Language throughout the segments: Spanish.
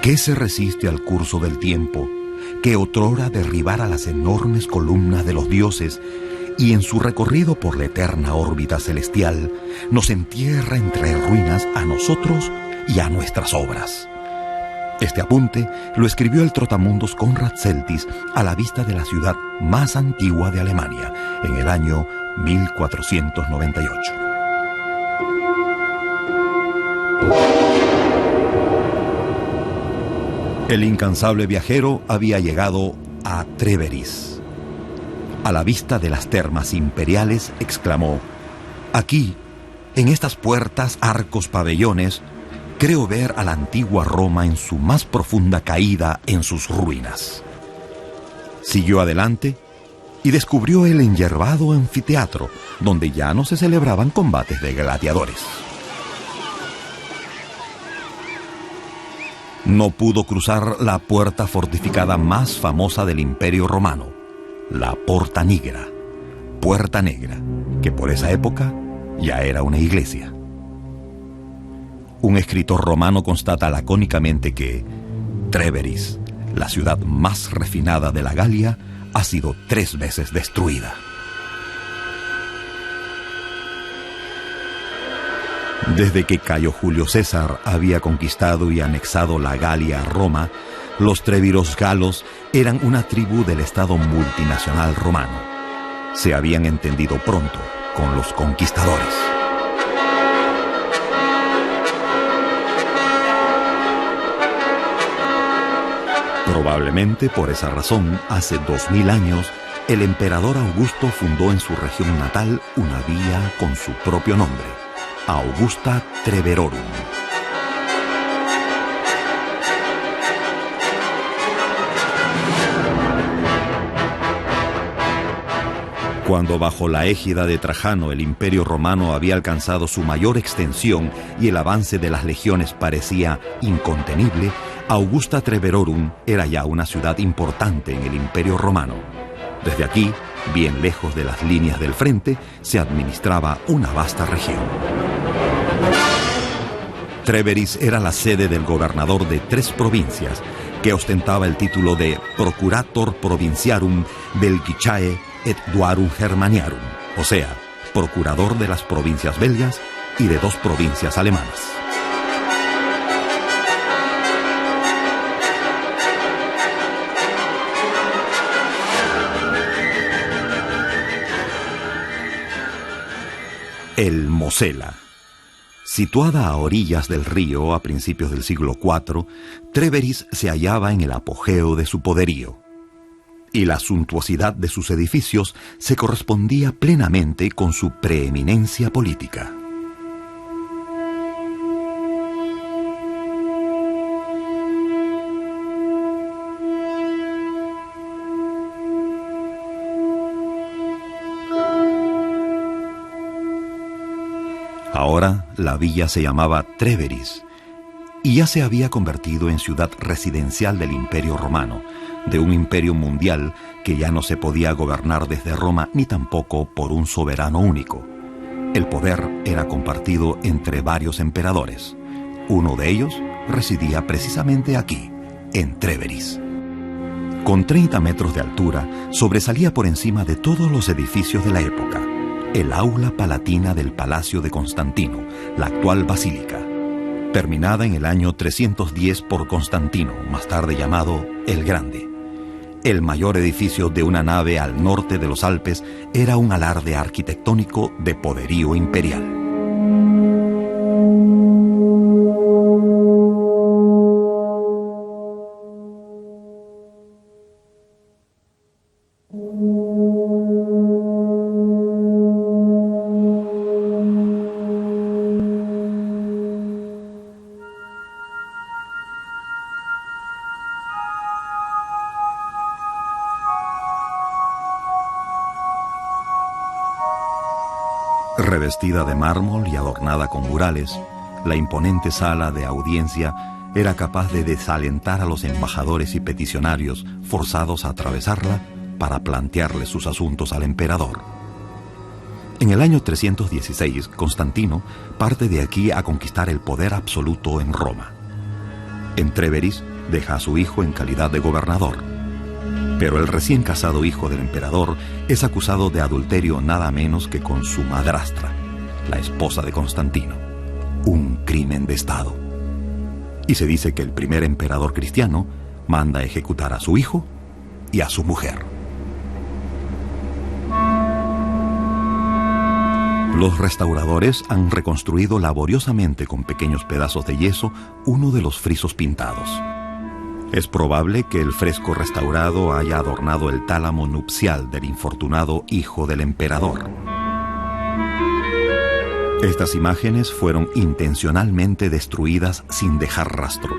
¿Qué se resiste al curso del tiempo, que otrora derribara las enormes columnas de los dioses y en su recorrido por la eterna órbita celestial nos entierra entre ruinas a nosotros y a nuestras obras? Este apunte lo escribió el trotamundos Konrad Celtis a la vista de la ciudad más antigua de Alemania, en el año 1498. El incansable viajero había llegado a Treveris. A la vista de las termas imperiales, exclamó: «Aquí, en estas puertas, arcos, pabellones, creo ver a la antigua Roma en su más profunda caída en sus ruinas». Siguió adelante y descubrió el enyerbado anfiteatro, donde ya no se celebraban combates de gladiadores. No pudo cruzar la puerta fortificada más famosa del Imperio Romano, la Porta Nigra, Puerta Negra, que por esa época ya era una iglesia. Un escritor romano constata lacónicamente que Treveris, la ciudad más refinada de la Galia, ha sido 3 veces destruida. Desde que Cayo Julio César había conquistado y anexado la Galia a Roma, los treviros galos eran una tribu del Estado multinacional romano. Se habían entendido pronto con los conquistadores. Probablemente por esa razón, hace 2000 años, el emperador Augusto fundó en su región natal una vía con su propio nombre, Augusta Treverorum. Cuando bajo la égida de Trajano el Imperio Romano había alcanzado su mayor extensión y el avance de las legiones parecía incontenible, Augusta Treverorum era ya una ciudad importante en el Imperio Romano. Desde aquí, bien lejos de las líneas del frente, se administraba una vasta región. Treveris era la sede del gobernador de 3 provincias, que ostentaba el título de Procurator Provinciarum Belgicae et Duarum Germaniarum, o sea, procurador de las provincias belgas y de 2 provincias alemanas. El Mosela. Situada a orillas del río a principios del siglo IV, Treveris se hallaba en el apogeo de su poderío, y la suntuosidad de sus edificios se correspondía plenamente con su preeminencia política. Ahora la villa se llamaba Treveris y ya se había convertido en ciudad residencial del Imperio Romano, de un imperio mundial que ya no se podía gobernar desde Roma ni tampoco por un soberano único. El poder era compartido entre varios emperadores. Uno de ellos residía precisamente aquí, en Treveris. Con 30 metros de altura, sobresalía por encima de todos los edificios de la época el aula palatina del Palacio de Constantino, la actual basílica, terminada en el año 310 por Constantino, más tarde llamado el Grande. El mayor edificio de una nave al norte de los Alpes era un alarde arquitectónico de poderío imperial. Revestida de mármol y adornada con murales, la imponente sala de audiencia era capaz de desalentar a los embajadores y peticionarios forzados a atravesarla para plantearle sus asuntos al emperador. En el año 316, Constantino parte de aquí a conquistar el poder absoluto en Roma. En Treveris deja a su hijo en calidad de gobernador. Pero el recién casado hijo del emperador es acusado de adulterio nada menos que con su madrastra, la esposa de Constantino. Un crimen de Estado. Y se dice que el primer emperador cristiano manda ejecutar a su hijo y a su mujer. Los restauradores han reconstruido laboriosamente con pequeños pedazos de yeso uno de los frisos pintados. Es probable que el fresco restaurado haya adornado el tálamo nupcial del infortunado hijo del emperador. Estas imágenes fueron intencionalmente destruidas sin dejar rastro.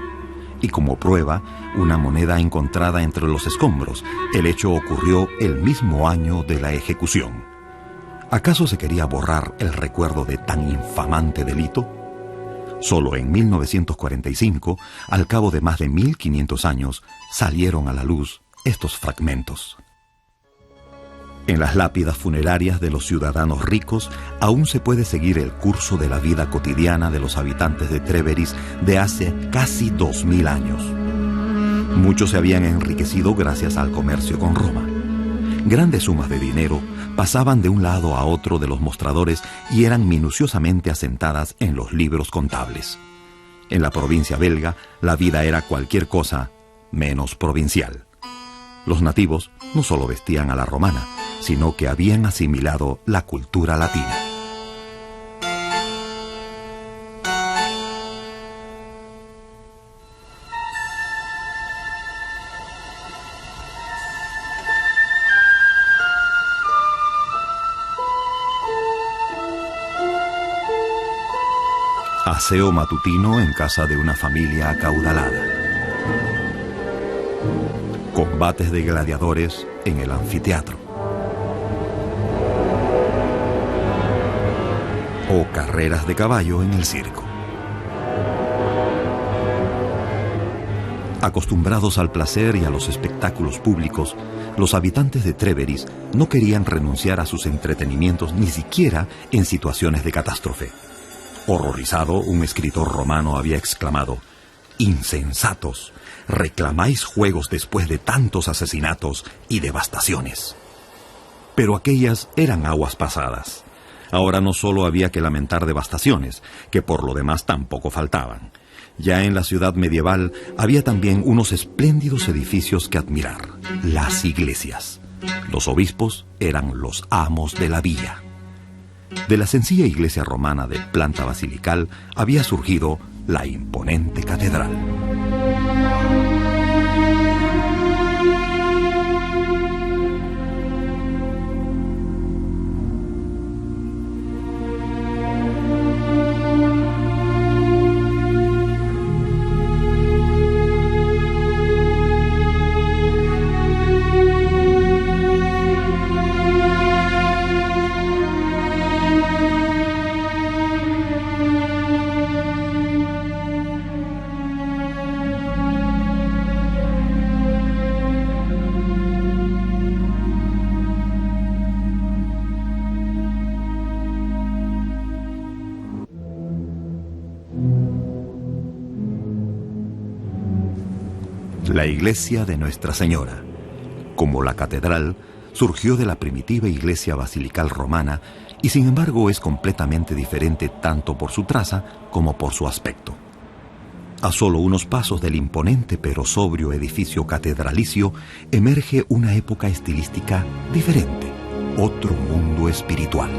Y como prueba, una moneda encontrada entre los escombros. El hecho ocurrió el mismo año de la ejecución. ¿Acaso se quería borrar el recuerdo de tan infamante delito? Solo en 1945, al cabo de más de 1500 años, salieron a la luz estos fragmentos. En las lápidas funerarias de los ciudadanos ricos aún se puede seguir el curso de la vida cotidiana de los habitantes de Tréveris de hace casi 2000 años. Muchos se habían enriquecido gracias al comercio con Roma. Grandes sumas de dinero pasaban de un lado a otro de los mostradores y eran minuciosamente asentadas en los libros contables. En la provincia belga, la vida era cualquier cosa menos provincial. Los nativos no solo vestían a la romana, sino que habían asimilado la cultura latina. Aseo matutino en casa de una familia acaudalada. Combates de gladiadores en el anfiteatro. O carreras de caballo en el circo. Acostumbrados al placer y a los espectáculos públicos, los habitantes de Tréveris no querían renunciar a sus entretenimientos ni siquiera en situaciones de catástrofe. Horrorizado, un escritor romano había exclamado: «Insensatos, reclamáis juegos después de tantos asesinatos y devastaciones». Pero aquellas eran aguas pasadas. Ahora no solo había que lamentar devastaciones, que por lo demás tampoco faltaban. Ya en la ciudad medieval había también unos espléndidos edificios que admirar: las iglesias. Los obispos eran los amos de la villa. De la sencilla iglesia romana de planta basilical había surgido la imponente catedral. La iglesia de Nuestra Señora, como la catedral, surgió de la primitiva iglesia basilical romana y sin embargo es completamente diferente tanto por su traza como por su aspecto. A solo unos pasos del imponente pero sobrio edificio catedralicio emerge una época estilística diferente, otro mundo espiritual.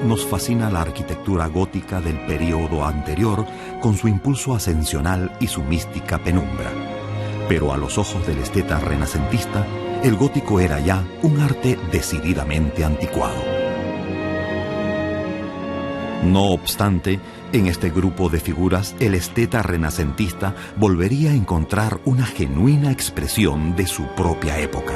Nos fascina la arquitectura gótica del período anterior con su impulso ascensional y su mística penumbra. Pero a los ojos del esteta renacentista, el gótico era ya un arte decididamente anticuado. No obstante, en este grupo de figuras, el esteta renacentista volvería a encontrar una genuina expresión de su propia época.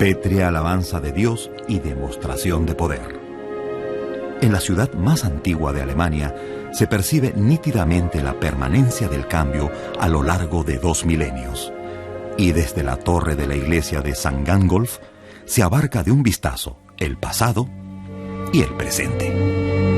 pétrea alabanza de Dios y demostración de poder. En la ciudad más antigua de Alemania se percibe nítidamente la permanencia del cambio a lo largo de 2 milenios, y desde la torre de la iglesia de St. Gangolf se abarca de un vistazo el pasado y el presente.